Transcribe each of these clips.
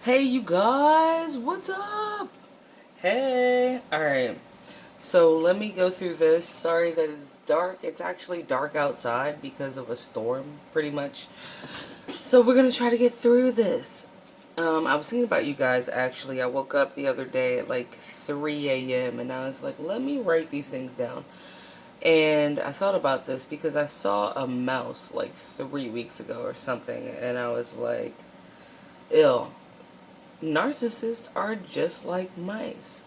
Hey, you guys, what's up? Hey, alright. So let me go through this. Sorry that it's dark. It's actually dark outside because of a storm, pretty much. So we're gonna try to get through this. I was thinking about you guys actually. I woke up the other day at like 3 a.m. and I was like, let me write these things down. And I thought about this because I saw a mouse like 3 weeks ago or something, and I was like, ill. Narcissists are just like mice.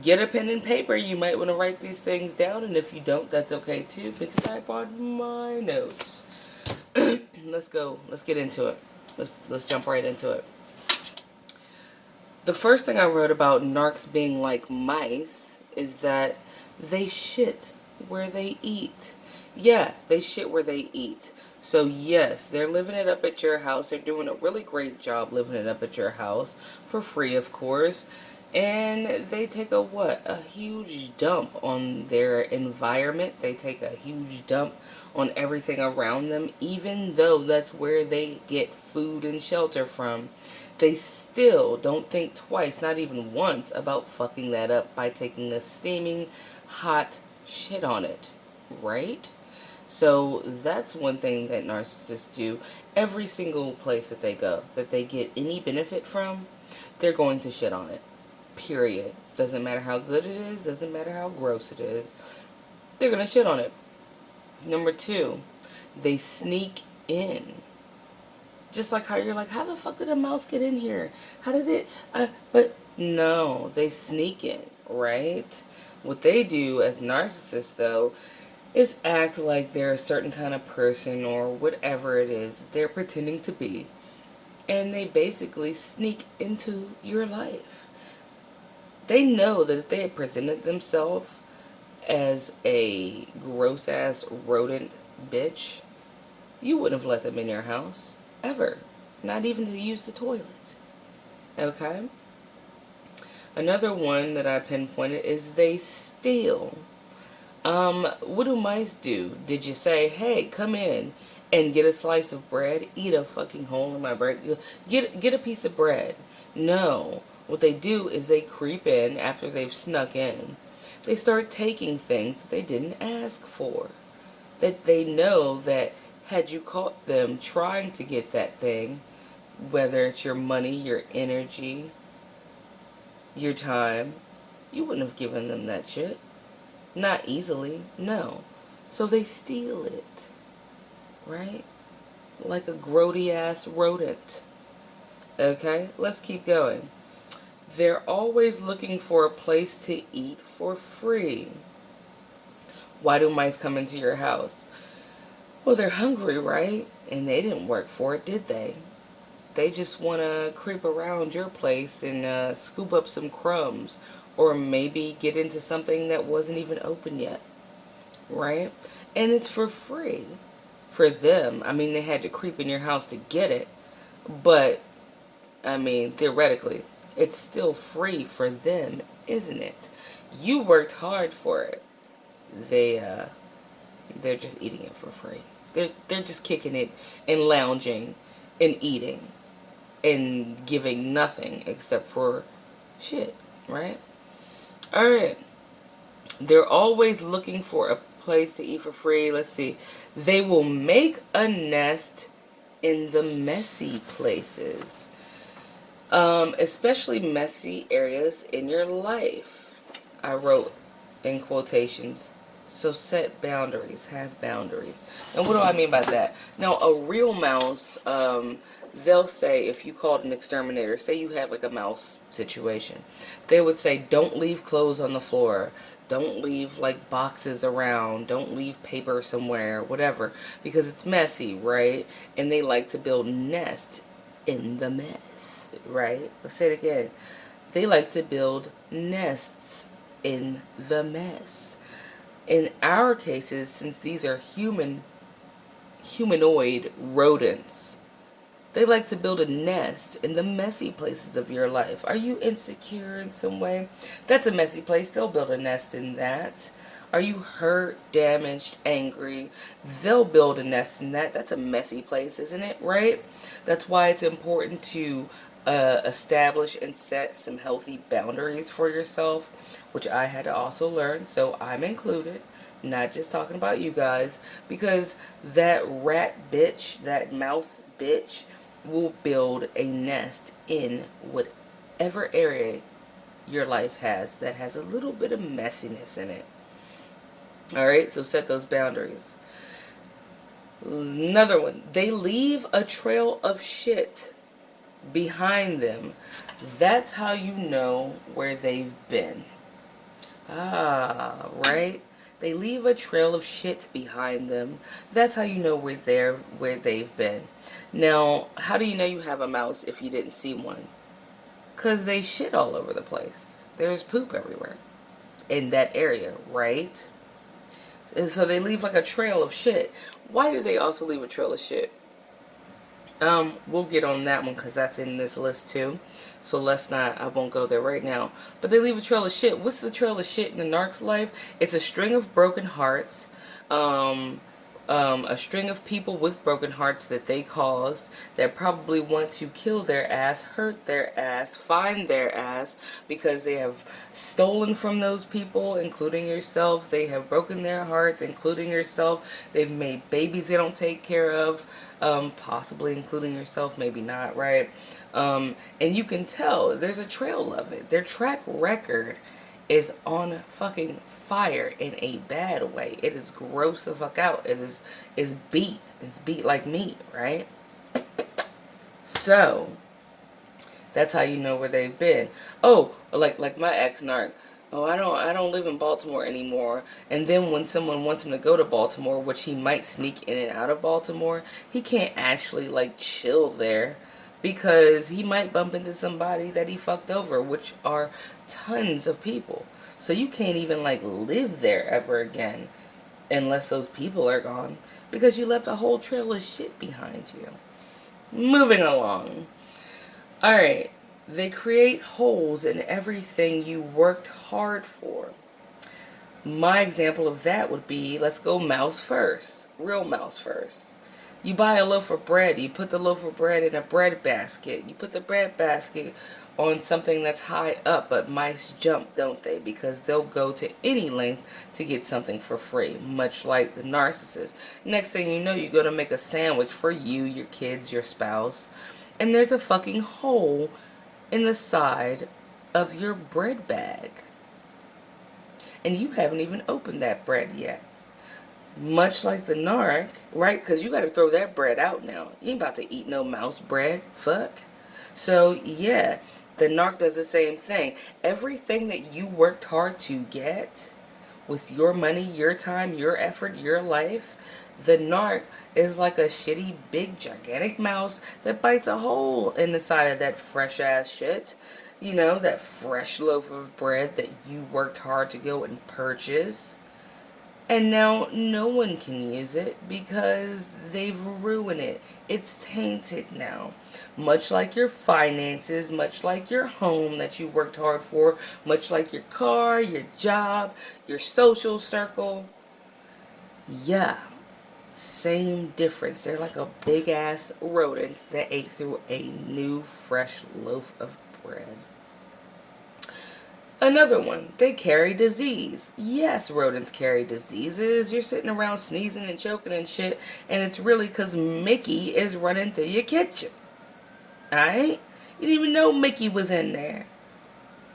Get a pen and paper. You might want to write these things down, and if you don't, that's okay too, because I brought my notes. Let's go. Let's get into it. Let's jump right into it. The first thing I wrote about narcs being like mice is that they shit where they eat. Yeah, they shit where they eat. So yes, they're living it up at your house. They're doing a really great job living it up at your house for free, of course. And they take a what? A huge dump on their environment. They take a huge dump on everything around them, even though that's where they get food and shelter from. They still don't think twice, not even once, about fucking that up by taking a steaming hot shit on it, right? So that's one thing that narcissists do. Every single place that they go, that they get any benefit from, they're going to shit on it. Period. Doesn't matter how good it is, doesn't matter how gross it is. They're going to shit on it. Number two, they sneak in. Just like how you're like, how the fuck did a mouse get in here? How did it? But no, they sneak in, right? What they do as narcissists, though, is act like they're a certain kind of person or whatever it is they're pretending to be. And they basically sneak into your life. They know that if they had presented themselves as a gross ass rodent bitch, you wouldn't have let them in your house. Ever. Not even to use the toilet. Okay? Another one that I pinpointed is they steal. What do mice do? Did you say, hey, come in and get a slice of bread? Eat a fucking hole in my bread. Get a piece of bread. No. What they do is they creep in after they've snuck in. They start taking things that they didn't ask for. That they know that had you caught them trying to get that thing, whether it's your money, your energy, your time, you wouldn't have given them that shit. Not easily, no. So they steal it, right? Like a grody ass rodent. Okay, let's keep going. They're always looking for a place to eat for free. Why do mice come into your house? Well, they're hungry, right? And they didn't work for it, did they? They just want to creep around your place and scoop up some crumbs. Or maybe get into something that wasn't even open yet. Right? And it's for free. For them. I mean, they had to creep in your house to get it. But, I mean, theoretically, it's still free for them, isn't it? You worked hard for it. They're just eating it for free. They're just kicking it and lounging and eating and giving nothing except for shit, right? All right. They're always looking for a place to eat for free. Let's see. They will make a nest in the messy places, especially messy areas in your life. I wrote in quotations, so set boundaries, have boundaries. And what do I mean by that? Now, a real mouse, they'll say, if you called an exterminator, say you had like a mouse situation, they would say, don't leave clothes on the floor. Don't leave like boxes around. Don't leave paper somewhere, whatever, because it's messy, right? And they like to build nests in the mess, right? Let's say it again. They like to build nests in the mess. In our cases, since these are humanoid rodents, they like to build a nest in the messy places of your life. Are you insecure in some way? That's a messy place. They'll build a nest in that. Are you hurt, damaged, angry? They'll build a nest in that. That's a messy place, isn't it? Right? That's why it's important to establish and set some healthy boundaries for yourself, which I had to also learn. So I'm included, not just talking about you guys, because that rat bitch, that mouse bitch, will build a nest in whatever area your life has that has a little bit of messiness in it. Alright, so set those boundaries. Another one. They leave a trail of shit behind them. That's how you know where they've been. Ah, right? They leave a trail of shit behind them. That's how you know where they've been. Now, how do you know you have a mouse if you didn't see one? Because they shit all over the place. There's poop everywhere in that area, right? And so they leave like a trail of shit. Why do they also leave a trail of shit? We'll get on that one because that's in this list too. So I won't go there right now. But they leave a trail of shit. What's the trail of shit in the narc's life? It's a string of broken hearts. A string of people with broken hearts that they caused that probably want to kill their ass, hurt their ass, find their ass because they have stolen from those people, including yourself. They have broken their hearts, including yourself. They've made babies they don't take care of, possibly including yourself, maybe not, right? And you can tell there's a trail of it. Their track record is on fucking fire in a bad way. It is gross the fuck out. Is beat. It's beat like meat, right? So that's how you know where they've been. Oh, like my ex-narc. Oh, I don't live in Baltimore anymore. And then when someone wants him to go to Baltimore, which he might sneak in and out of Baltimore, he can't actually like chill there because he might bump into somebody that he fucked over, which are tons of people. So you can't even like live there ever again unless those people are gone because you left a whole trail of shit behind you. Moving along. All right. They create holes in everything you worked hard for. My example of that would be, let's go mouse first. Real mouse first. You buy a loaf of bread. You put the loaf of bread in a bread basket. You put the bread basket on something that's high up, but mice jump, don't they? Because they'll go to any length to get something for free, much like the narcissist. Next thing you know, you're going to make a sandwich for you, your kids, your spouse, and there's a fucking hole in the side of your bread bag. And you haven't even opened that bread yet. Much like the narc, right? Because you got to throw that bread out now. You ain't about to eat no mouse bread. Fuck. So, yeah, the narc does the same thing. Everything that you worked hard to get with your money, your time, your effort, your life, the narc is like a shitty, big, gigantic mouse that bites a hole in the side of that fresh ass shit. You know, that fresh loaf of bread that you worked hard to go and purchase. And now no one can use it because they've ruined it. It's tainted now. Much like your finances, much like your home that you worked hard for, much like your car, your job, your social circle. Yeah, same difference. They're like a big ass rodent that ate through a new fresh loaf of bread. Another one, they carry disease. Yes, rodents carry diseases. You're sitting around sneezing and choking and shit, and it's really because Mickey is running through your kitchen. Alright? You didn't even know Mickey was in there.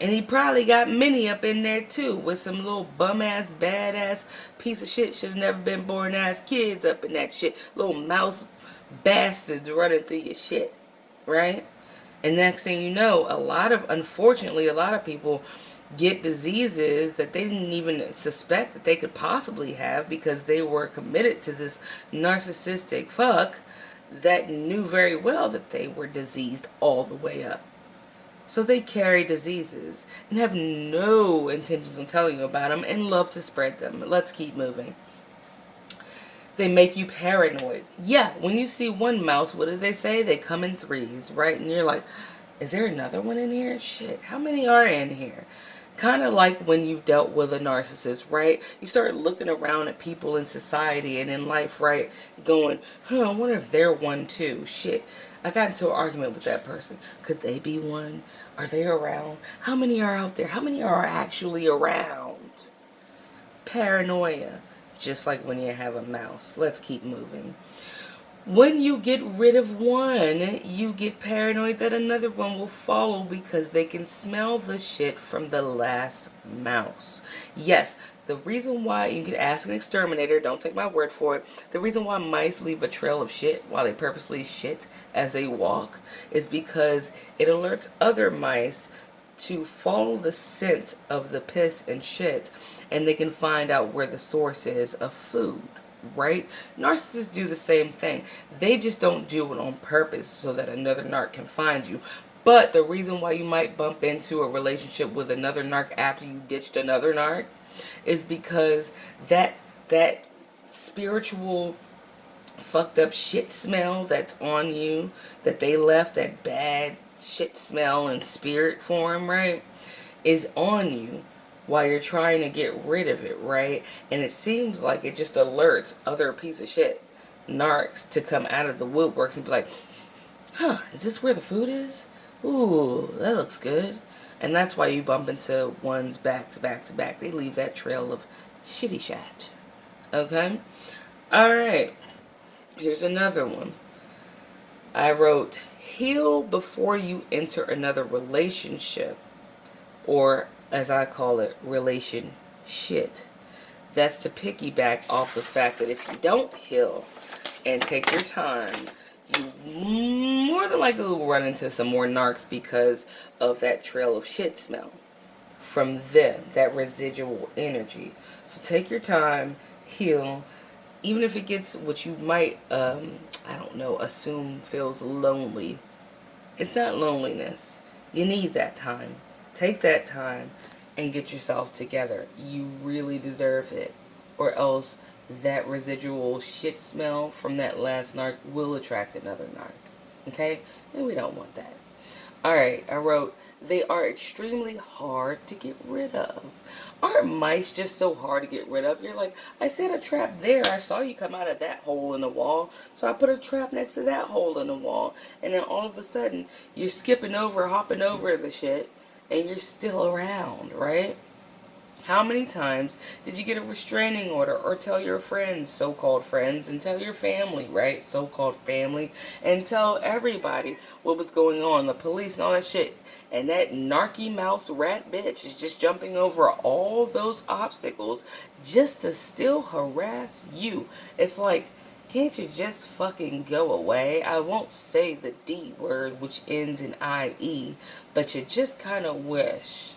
And he probably got Minnie up in there too, with some little bum-ass, badass piece of shit, should have never been born-ass kids up in that shit. Little mouse bastards running through your shit. Right? And next thing you know, unfortunately, a lot of people get diseases that they didn't even suspect that they could possibly have because they were committed to this narcissistic fuck that knew very well that they were diseased all the way up. So they carry diseases and have no intentions on telling you about them and love to spread them. Let's keep moving. They make you paranoid. Yeah, when you see one mouse, what do they say? They come in threes, right? And you're like, is there another one in here? Shit, how many are in here? Kind of like when you've dealt with a narcissist, right? You start looking around at people in society and in life, right? Going, I wonder if they're one too. Shit, I got into an argument with that person. Could they be one? Are they around? How many are out there? How many are actually around? Paranoia. Just like when you have a mouse. Let's keep moving. When you get rid of one, you get paranoid that another one will follow because they can smell the shit from the last mouse. Yes, the reason why, you can ask an exterminator, don't take my word for it, the reason why mice leave a trail of shit while they purposely shit as they walk is because it alerts other mice to follow the scent of the piss and shit, and they can find out where the source is of food. Right? Narcissists do the same thing. They just don't do it on purpose so that another narc can find you. But the reason why you might bump into a relationship with another narc after you ditched another narc is because that spiritual fucked up shit smell that's on you, that they left, that bad shit smell in spirit form, right, is on you while you're trying to get rid of it, right? And it seems like it just alerts other piece of shit narcs to come out of the woodworks and be like, is this where the food is? Ooh, that looks good. And that's why you bump into ones back to back to back. They leave that trail of shitty shat. Okay? Alright. Here's another one. I wrote, heal before you enter another relationship. Or, as I call it, relation shit. That's to piggyback off the fact that if you don't heal and take your time, you more than likely will run into some more narcs because of that trail of shit smell from them, that residual energy. So take your time, heal, even if it gets what you might, assume feels lonely. It's not loneliness. You need that time. Take that time and get yourself together. You really deserve it. Or else that residual shit smell from that last narc will attract another narc. Okay? And we don't want that. Alright, I wrote, they are extremely hard to get rid of. Aren't mice just so hard to get rid of? You're like, I set a trap there. I saw you come out of that hole in the wall. So I put a trap next to that hole in the wall. And then all of a sudden, you're skipping over, hopping over the shit. And you're still around, right? How many times did you get a restraining order or tell your friends, so-called friends, and tell your family, right, so-called family, and tell everybody what was going on, the police and all that shit, and that narky mouse rat bitch is just jumping over all those obstacles just to still harass you? It's like, can't you just fucking go away? I won't say the D word, which ends in IE, but you just kind of wish.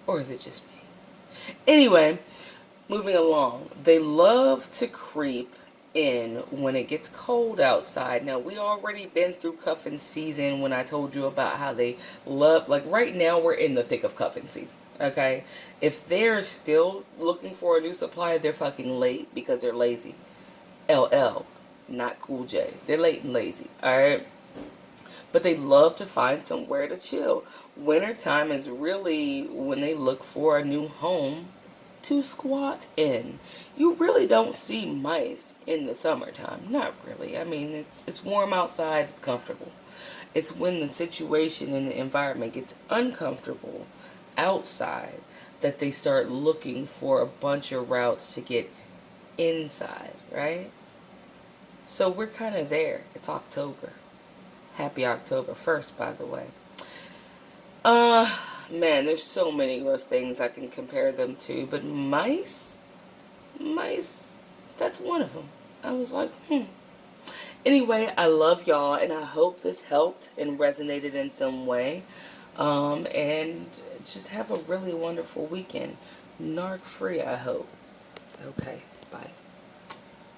Or is it just me? Anyway, moving along. They love to creep in when it gets cold outside. Now, we already been through cuffing season when I told you about how they love, like right now we're in the thick of cuffing season. Okay? If they're still looking for a new supply, they're fucking late because they're lazy. LL, not Cool J. They're late and lazy. Alright? But they love to find somewhere to chill. Wintertime is really when they look for a new home to squat in. You really don't see mice in the summertime. Not really. I mean, it's warm outside. It's comfortable. It's when the situation and the environment gets uncomfortable outside that they start looking for a bunch of routes to get inside, right? So we're kind of there. It's October. Happy October 1st, by the way. Man, there's so many gross things I can compare them to, but mice, that's one of them. I was like, Anyway, I love y'all, and I hope this helped and resonated in some way. And just have a really wonderful weekend. Narc free, I hope. Okay, bye.